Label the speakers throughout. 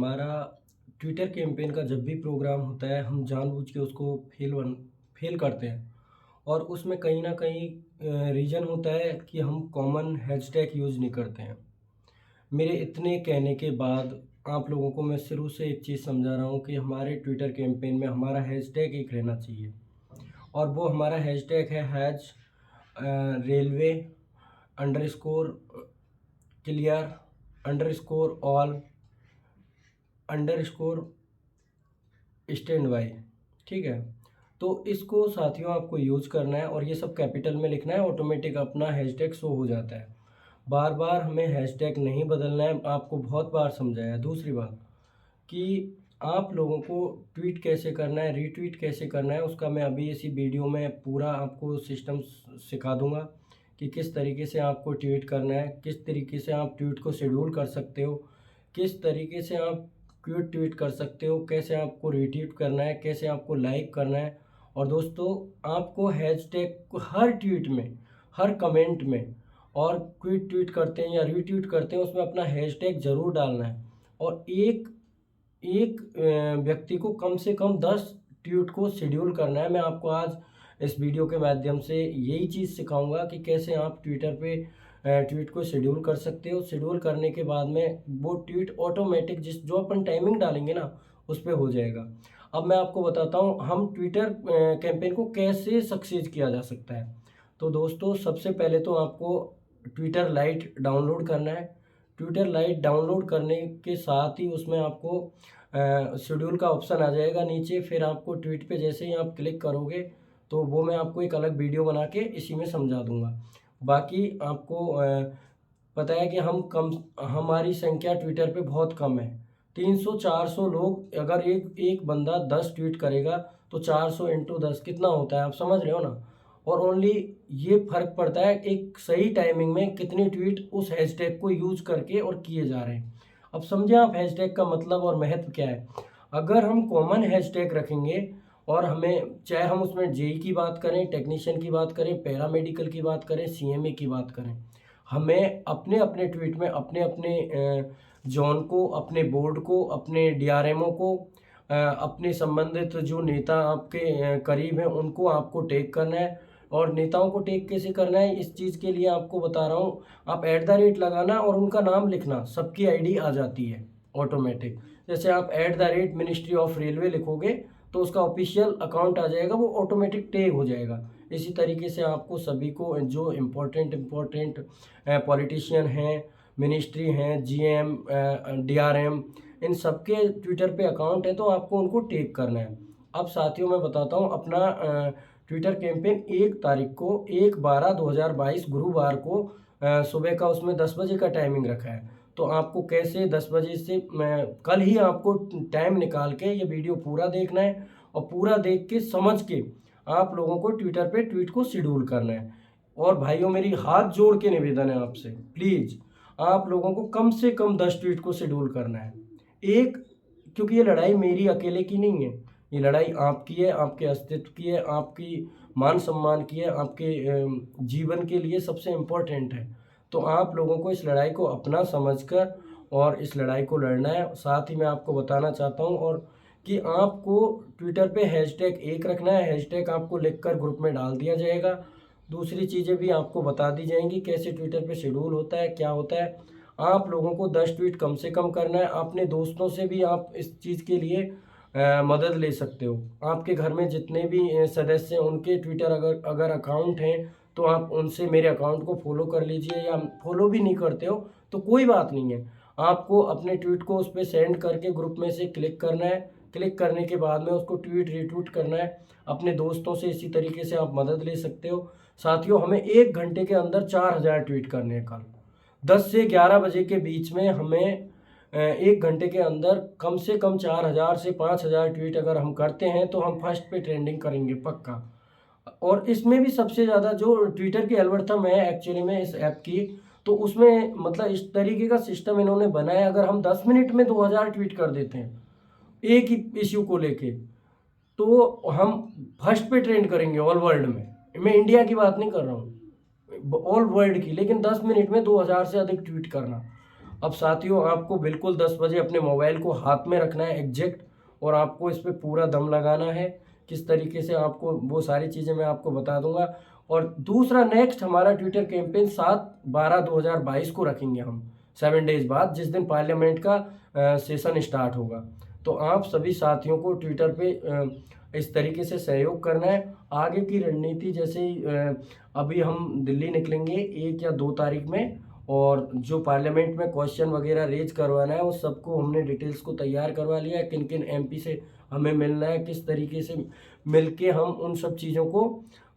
Speaker 1: हमारा Twitter campaign का जब भी प्रोग्राम होता है हम जानबूझ के उसको फेल करते हैं। और उसमें कहीं न कहीं रीज़न होता है कि हम कॉमन हैशटैग यूज़ नहीं करते हैं। मेरे इतने कहने के बाद आप लोगों को मैं शुरू से एक चीज़ समझा रहा हूँ कि हमारे ट्विटर कैंपेन में हमारा हैशटैग एक रहना चाहिए। और वो हमारा हैशटैग है railway underscore clear underscore all underscore stand by. ठीक है? तो इसको साथियों आपको यूज़ करना है और ये सब कैपिटल में लिखना है, ऑटोमेटिक अपना हैशटैग शो हो जाता है। बार-बार हमें हैशटैग नहीं बदलना है, आपको बहुत बार समझाया है। दूसरी बात कि आप लोगों को ट्वीट कैसे करना है, रीट्वीट कैसे करना है, उसका मैं अभी इसी वीडियो में पूरा आपको सिस्टम सिखा दूँगा कि किस तरीके से आपको ट्वीट करना है, किस तरीके से आप ट्वीट को शेड्यूल कर सकते हो, किस तरीके से आप क्विक ट्वीट कर सकते हो, कैसे आपको रीट्वीट करना है, कैसे आपको लाइक करना है। और दोस्तों, आपको हैशटैग को हर ट्वीट में, हर कमेंट में और क्विक ट्वीट करते हैं या रीट्वीट करते हैं, उसमें अपना हैशटैग ज़रूर डालना है। और एक एक व्यक्ति को कम से कम 10 ट्वीट को शेड्यूल करना है। मैं आपको आज इस वीडियो के माध्यम से यही चीज़ सिखाऊँगा कि कैसे आप ट्विटर पे ट्वीट को शेड्यूल कर सकते हो। शेड्यूल करने के बाद में वो ट्वीट ऑटोमेटिक जो अपन टाइमिंग डालेंगे ना, उस पे हो जाएगा। अब मैं आपको बताता हूँ हम ट्विटर कैंपेन को कैसे सक्सेस किया जा सकता है। तो दोस्तों, सबसे पहले तो आपको ट्विटर लाइट डाउनलोड करना है। ट्विटर लाइट डाउनलोड करने के साथ ही उसमें आपको शेड्यूल का ऑप्शन आ जाएगा नीचे। फिर आपको ट्वीट पे जैसे ही आप क्लिक करोगे तो वो मैं आपको एक अलग वीडियो बना के इसी में समझा दूँगा। बाकी आपको पता है कि हमारी संख्या ट्विटर पे बहुत कम है। 300-400 लोग, अगर एक एक बंदा 10 ट्वीट करेगा तो 400 इंटू 10 कितना होता है, आप समझ रहे हो ना? और ओनली ये फ़र्क पड़ता है एक सही टाइमिंग में कितनी ट्वीट उस हैशटैग को यूज़ करके और किए जा रहे हैं। अब समझे आप हैशटैग का मतलब और महत्व क्या है? अगर हम कॉमन हैशटैग रखेंगे और हमें, चाहे हम उसमें जेईई की बात करें, टेक्नीशियन की बात करें, पैरामेडिकल की बात करें, सीएमए की बात करें, हमें अपने-अपने ट्वीट में अपने-अपने ज़ोन को, अपने बोर्ड को, अपने डीआरएमओ को, अपने संबंधित जो नेता आपके करीब हैं, उनको आपको टैग करना है। और नेताओं को टैग कैसे करना है, इस चीज़ के लिए आपको बता रहा हूँ। आप लगाना और उनका नाम लिखना, सबकी आईडी आ जाती है ऑटोमेटिक। जैसे आप मिनिस्ट्री ऑफ रेलवे लिखोगे, तो उसका ऑफ़िशियल अकाउंट आ जाएगा, वो ऑटोमेटिक टैग हो जाएगा। इसी तरीके से आपको सभी को जो इम्पोर्टेंट पॉलिटिशियन हैं, मिनिस्ट्री हैं, जीएम, डीआरएम, इन सबके ट्विटर पे अकाउंट है, तो आपको उनको टैग करना है। अब साथियों, मैं बताता हूँ अपना ट्विटर कैंपेन 1 तारीख को 1/12/2022 गुरुवार को सुबह का उसमें 10 बजे का टाइमिंग रखा है। तो आपको कैसे 10 बजे से कल ही आपको टाइम निकाल के ये वीडियो पूरा देखना है और पूरा देख के समझ के आप लोगों को ट्विटर पे ट्वीट को शेड्यूल करना है। और भाइयों, मेरी हाथ जोड़ के निवेदन है आपसे, प्लीज़ आप लोगों को कम से कम 10 ट्वीट को शेड्यूल करना है। एक, क्योंकि ये लड़ाई मेरी अकेले की नहीं है, ये लड़ाई आपकी है, आपके अस्तित्व की है, आपकी मान-सम्मान की है, आपके जीवन के लिए सबसे इम्पोर्टेंट है। तो आप लोगों को इस लड़ाई को अपना समझकर और इस लड़ाई को लड़ना है। साथ ही मैं आपको बताना चाहता हूँ और कि आपको ट्विटर पे हैशटैग एक रखना है, हैशटैग आपको लिखकर ग्रुप में डाल दिया जाएगा। दूसरी चीज़ें भी आपको बता दी जाएँगी, कैसे ट्विटर पे शेड्यूल होता है, क्या होता है। आप लोगों को 10 ट्वीट कम से कम करना है। अपने दोस्तों से भी आप इस चीज़ के लिए मदद ले सकते हो। आपके घर में जितने भी सदस्य हैं, उनके ट्विटर अगर अगर अकाउंट हैं, तो आप उनसे मेरे अकाउंट को फ़ॉलो कर लीजिए, या फ़ॉलो भी नहीं करते हो तो कोई बात नहीं है। आपको अपने ट्वीट को उस पे सेंड करके ग्रुप में से क्लिक करना है। क्लिक करने के बाद में उसको ट्वीट रीट्वीट करना है। अपने दोस्तों से इसी तरीके से आप मदद ले सकते हो। साथियों, हमें 1 घंटे के अंदर 4000 ट्वीट करने हैं कल। 10 से 11 बजे के बीच में हमें 1 घंटे के अंदर कम से कम 4000 से 5000 ट्वीट अगर हम करते हैं, तो हम फर्स्ट पे ट्रेंडिंग करेंगे पक्का। और इसमें भी सबसे ज़्यादा जो ट्विटर की एल्गोरिथम है एक्चुअली में इस ऐप की, तो उसमें मतलब इस तरीके का सिस्टम इन्होंने बनाया है, अगर हम 10 मिनट में 2000 ट्वीट कर देते हैं, एक ही इश्यू को लेके, तो हम फर्स्ट पे ट्रेंड करेंगे ऑल वर्ल्ड में। मैं इंडिया की बात नहीं कर रहा हूँ, ऑल वर्ल्ड की। लेकिन 10 मिनट में 2000 से अधिक ट्वीट करना, अब साथियों आपको बिल्कुल 10 बजे अपने मोबाइल को हाथ में रखना है एग्जैक्ट, और आपको इस पे पूरा दम लगाना है। किस तरीके से आपको वो सारी चीज़ें मैं आपको बता दूंगा। और दूसरा नेक्स्ट हमारा ट्विटर कैंपेन 7/12/2022 को रखेंगे हम, 7 डेज बाद, जिस दिन पार्लियामेंट का सेशन स्टार्ट होगा। तो आप सभी साथियों को ट्विटर पे इस तरीके से सहयोग करना है। आगे की रणनीति जैसे ही अभी हम दिल्ली निकलेंगे 1 या 2 तारीख में, और जो पार्लियामेंट में क्वेश्चन वगैरह रेज करवाना है वो सबको हमने डिटेल्स को तैयार करवा लिया है। किन किन एमपी से हमें मिलना है, किस तरीके से मिलके हम उन सब चीज़ों को,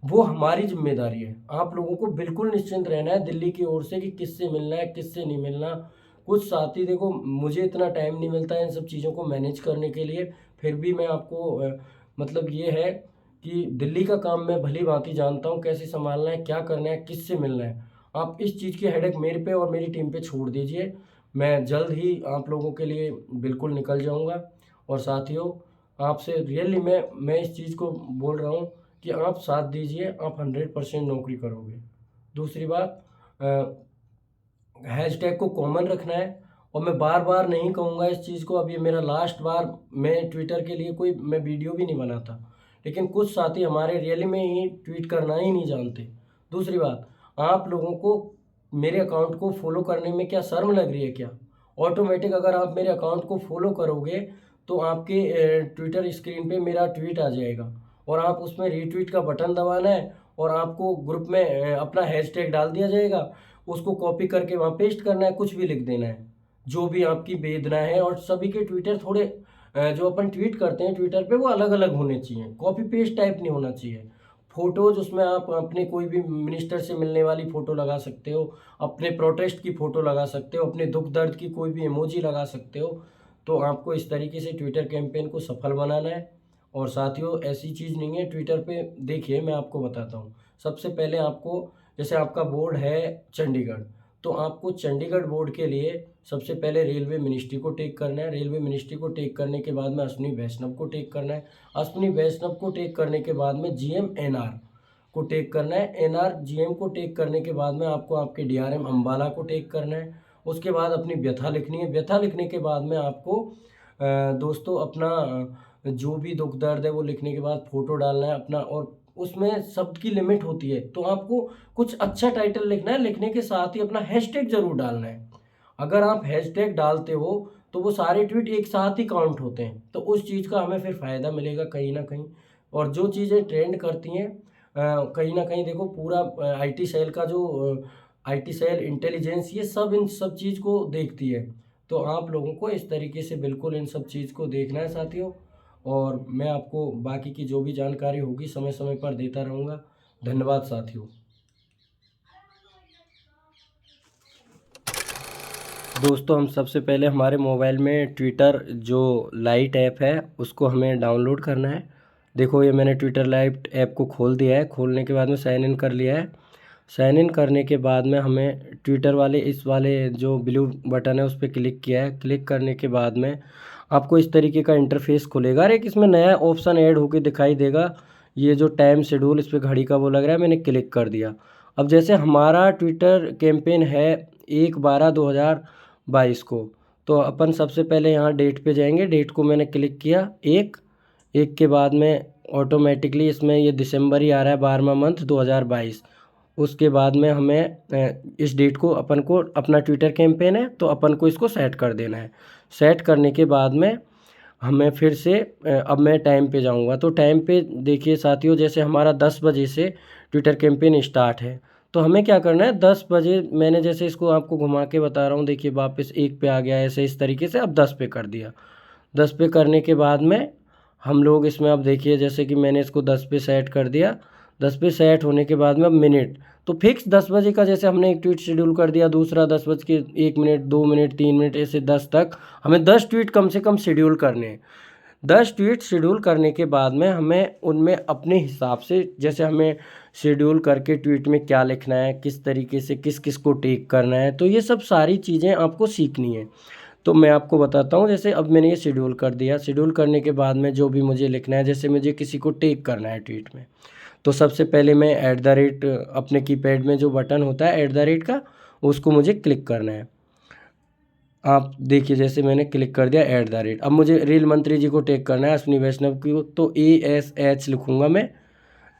Speaker 1: वो हमारी जिम्मेदारी है। आप लोगों को बिल्कुल निश्चिंत रहना है दिल्ली की ओर से कि किससे मिलना है किससे नहीं मिलना। कुछ साथी, देखो मुझे इतना टाइम नहीं मिलता है इन सब चीज़ों को मैनेज करने के लिए, फिर भी मैं आपको मतलब ये है कि दिल्ली का काम मैं भली भांति जानता हूँ, कैसे संभालना है, क्या करना है, किससे मिलना है। आप इस चीज़ की हेडेक मेरे पे और मेरी टीम पे छोड़ दीजिए। मैं जल्द ही आप लोगों के लिए बिल्कुल निकल जाऊंगा। और साथियों, आपसे रियली मैं इस चीज़ को बोल रहा हूँ कि आप साथ दीजिए, आप 100% नौकरी करोगे। दूसरी बात, हैशटैग को कॉमन रखना है। और मैं बार बार नहीं कहूँगा इस चीज़ को, अब ये मेरा लास्ट बार, मैं ट्विटर के लिए कोई मैं वीडियो भी नहीं बनाता, लेकिन कुछ साथी हमारे रियली में ही ट्वीट करना ही नहीं जानते। दूसरी बात, आप लोगों को मेरे अकाउंट को फॉलो करने में क्या शर्म लग रही है क्या? ऑटोमेटिक अगर आप मेरे अकाउंट को फॉलो करोगे तो आपके ट्विटर स्क्रीन पे मेरा ट्वीट आ जाएगा, और आप उसमें रीट्वीट का बटन दबाना है, और आपको ग्रुप में अपना हैशटैग डाल दिया जाएगा। उसको कॉपी करके वहाँ पेस्ट करना है, कुछ भी लिख देना है जो भी आपकी वेदना है। और सभी के ट्विटर थोड़े जो अपन ट्वीट करते हैं ट्विटर पे वो अलग अलग होने चाहिए, कॉपी पेस्ट टाइप नहीं होना चाहिए। फोटोज उसमें आप अपने कोई भी मिनिस्टर से मिलने वाली फ़ोटो लगा सकते हो, अपने प्रोटेस्ट की फ़ोटो लगा सकते हो, अपने दुख दर्द की कोई भी इमोजी लगा सकते हो। तो आपको इस तरीके से ट्विटर कैंपेन को सफल बनाना है। और साथियों, ऐसी चीज़ नहीं है ट्विटर पे, देखिए मैं आपको बताता हूँ। सबसे पहले आपको, जैसे आपका बोर्ड है चंडीगढ़, तो आपको चंडीगढ़ बोर्ड के लिए सबसे पहले रेलवे मिनिस्ट्री को टेक करना है। रेलवे मिनिस्ट्री को टेक करने के बाद में अश्विनी वैष्णव को टेक करना है। अश्विनी वैष्णव को टेक करने के बाद में जीएम एनआर को टेक करना है। एनआर जीएम को टेक करने के बाद में आपको आपके डीआरएम अंबाला को टेक करना है। उसके बाद अपनी व्यथा लिखनी है। व्यथा लिखने के बाद में आपको दोस्तों अपना जो भी दुख दर्द है वो लिखने के बाद फ़ोटो डालना है अपना, और उसमें शब्द की लिमिट होती है, तो आपको कुछ अच्छा टाइटल लिखना है। लिखने के साथ ही अपना हैशटैग ज़रूर डालना है। अगर आप हैशटैग डालते हो तो वो सारे ट्वीट एक साथ ही काउंट होते हैं, तो उस चीज़ का हमें फिर फ़ायदा मिलेगा कहीं ना कहीं। और जो चीज़ें ट्रेंड करती हैं कहीं ना कहीं, देखो पूरा आईटी सेल का जो आईटी सेल इंटेलिजेंस, ये सब इन सब चीज़ को देखती है। तो आप लोगों को इस तरीके से बिल्कुल इन सब चीज़ को देखना है साथियों। और मैं आपको बाकी की जो भी जानकारी होगी समय समय पर देता रहूँगा। धन्यवाद साथियों। दोस्तों, हम सबसे पहले हमारे मोबाइल में ट्विटर जो लाइट ऐप है उसको हमें डाउनलोड करना है। देखो ये मैंने ट्विटर लाइट ऐप को खोल दिया है। खोलने के बाद में साइन इन कर लिया है। साइन इन करने के बाद में हमें ट्विटर वाले इस वाले जो ब्लू बटन है उस पर क्लिक किया है। क्लिक करने के बाद में आपको इस तरीके का इंटरफेस खुलेगा। और एक इसमें नया ऑप्शन ऐड होकर दिखाई देगा, ये जो टाइम शेड्यूल, इस पर घड़ी का वो लग रहा है, मैंने क्लिक कर दिया। अब जैसे हमारा ट्विटर कैंपेन है 1/12/2022 को, तो अपन सबसे पहले यहाँ डेट पे जाएंगे। डेट को मैंने क्लिक किया, एक के बाद में ऑटोमेटिकली इसमें ये दिसंबर ही आ रहा है, 12वां मंथ 2022। उसके बाद में हमें इस डेट को अपन को अपना ट्विटर कैंपेन है तो अपन को इसको सेट कर देना है। सेट करने के बाद में हमें फिर से अब मैं टाइम पे जाऊंगा। तो टाइम पे देखिए साथियों, जैसे हमारा 10 बजे से ट्विटर कैंपेन स्टार्ट है, तो हमें क्या करना है, 10 बजे मैंने जैसे इसको आपको घुमा के बता रहा हूँ, देखिए वापस 1 पे आ गया, ऐसे इस तरीके से अब 10 पे कर दिया। 10 पे करने के बाद में हम लोग इसमें अब देखिए जैसे कि मैंने इसको 10 पे सेट कर दिया। 10 पे सेट होने के बाद में अब मिनट, तो फिक्स 10 बजे का जैसे हमने एक ट्वीट शेड्यूल कर दिया, दूसरा 10 बज के 1 मिनट 2 मिनट 3 मिनट ऐसे 10 तक हमें 10 ट्वीट कम से कम शेड्यूल करने हैं। 10 ट्वीट शेड्यूल करने के बाद में हमें उनमें अपने हिसाब से, जैसे हमें शेड्यूल करके ट्वीट में क्या लिखना है, किस तरीके से किस किस को टेक करना है, तो ये सब सारी चीज़ें आपको सीखनी है। तो मैं आपको बताता हूँ, जैसे अब मैंने ये शेड्यूल कर दिया। शेड्यूल करने के बाद में जो भी मुझे लिखना है, जैसे मुझे किसी को टेक करना है ट्वीट में, तो सबसे पहले मैं @ अपने कीपैड में जो बटन होता है @ का, उसको मुझे क्लिक करना है। आप देखिए जैसे मैंने क्लिक कर दिया @ अब मुझे रेल मंत्री जी को टैग करना है, अश्विनी वैष्णव की, तो ASH लिखूँगा मैं।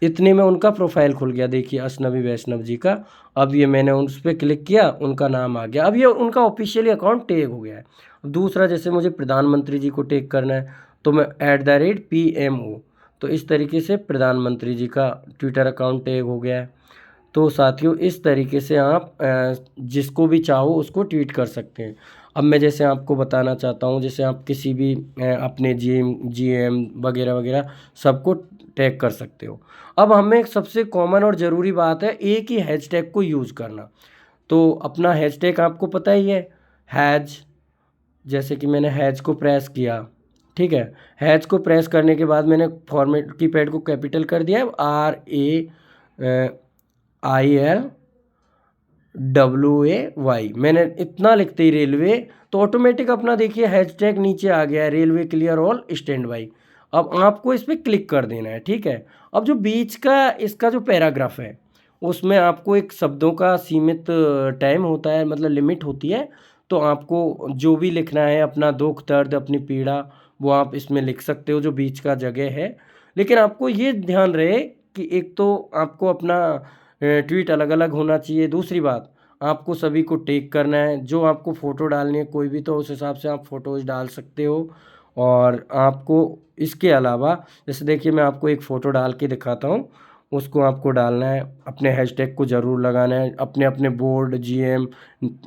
Speaker 1: इतने में उनका प्रोफाइल खुल गया, देखिए अश्विनी वैष्णव जी का। अब ये मैंने उस पर क्लिक किया, उनका नाम आ गया, अब ये उनका ऑफिशियली अकाउंट टैग हो गया है। दूसरा जैसे मुझे प्रधानमंत्री जी को टैग करना है, तो मैं @PMO, तो इस तरीके से प्रधानमंत्री जी का ट्विटर अकाउंट टैग हो गया है। तो साथियों इस तरीके से आप जिसको भी चाहो उसको ट्वीट कर सकते हैं। अब मैं जैसे आपको बताना चाहता हूँ, जैसे आप किसी भी अपने GM वगैरह वगैरह सबको टैग कर सकते हो। अब हमें सबसे कॉमन और ज़रूरी बात है एक ही हैशटैग को यूज़ करना। तो अपना हैशटैग आपको पता ही है, हैज, जैसे कि मैंने हैज को प्रेस किया, ठीक है। हैज को प्रेस करने के बाद मैंने फॉर्मेट कीपैड को कैपिटल कर दिया, RAILWAY, मैंने इतना लिखते ही रेलवे, तो ऑटोमेटिक अपना देखिए हैशटैग नीचे आ गया है, railway clear all stand by. अब आपको इस पर क्लिक कर देना है, ठीक है। अब जो बीच का इसका जो पैराग्राफ है उसमें आपको एक शब्दों का सीमित टाइम होता है, मतलब लिमिट होती है। तो आपको जो भी लिखना है, अपना दुख दर्द अपनी पीड़ा, वो आप इसमें लिख सकते हो जो बीच का जगह है। लेकिन आपको ये ध्यान रहे कि एक तो आपको अपना ट्वीट अलग अलग होना चाहिए। दूसरी बात, आपको सभी को टैग करना है, जो आपको फ़ोटो डालनी है कोई भी, तो उस हिसाब से आप फ़ोटोज़ डाल सकते हो। और आपको इसके अलावा जैसे देखिए मैं आपको एक फ़ोटो डाल के दिखाता हूँ, उसको आपको डालना है, अपने हैशटैग को ज़रूर लगाना है, अपने अपने बोर्ड GM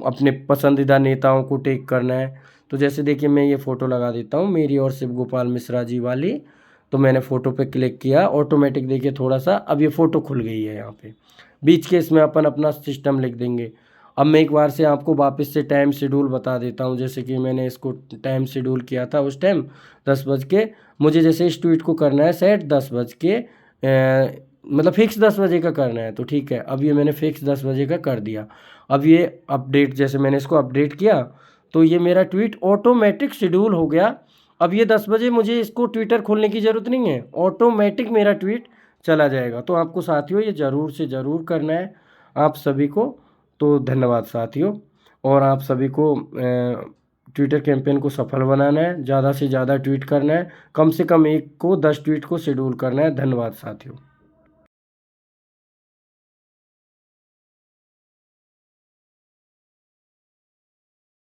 Speaker 1: अपने पसंदीदा नेताओं को टैग करना है। तो जैसे देखिए मैं ये फ़ोटो लगा देता हूँ मेरी और शिव गोपाल मिश्रा जी वाली। तो मैंने फ़ोटो पे क्लिक किया, ऑटोमेटिक देखिए थोड़ा सा अब ये फ़ोटो खुल गई है यहाँ पे। बीच के इसमें अपन अपना सिस्टम लिख देंगे। अब मैं एक बार से आपको वापस से टाइम शेड्यूल बता देता हूँ, जैसे कि मैंने इसको टाइम शेड्यूल किया था उस टाइम 10 बज के, मुझे जैसे इस ट्वीट को करना है सेट 10 बज के मतलब फिक्स 10 बजे का करना है, तो ठीक है। अब ये मैंने फिक्स 10 बजे का कर दिया। अब ये अपडेट, जैसे मैंने इसको अपडेट किया तो ये मेरा ट्वीट ऑटोमेटिक शेड्यूल हो गया। अब ये 10 बजे मुझे इसको ट्विटर खोलने की ज़रूरत नहीं है, ऑटोमेटिक मेरा ट्वीट चला जाएगा। तो आपको साथियों ये ज़रूर से ज़रूर करना है आप सभी को। तो धन्यवाद साथियों, और आप सभी को ट्विटर कैंपेन को सफल बनाना है, ज़्यादा से ज़्यादा ट्वीट करना है, कम से कम एक को 10 ट्वीट को शेड्यूल करना है। धन्यवाद साथियों।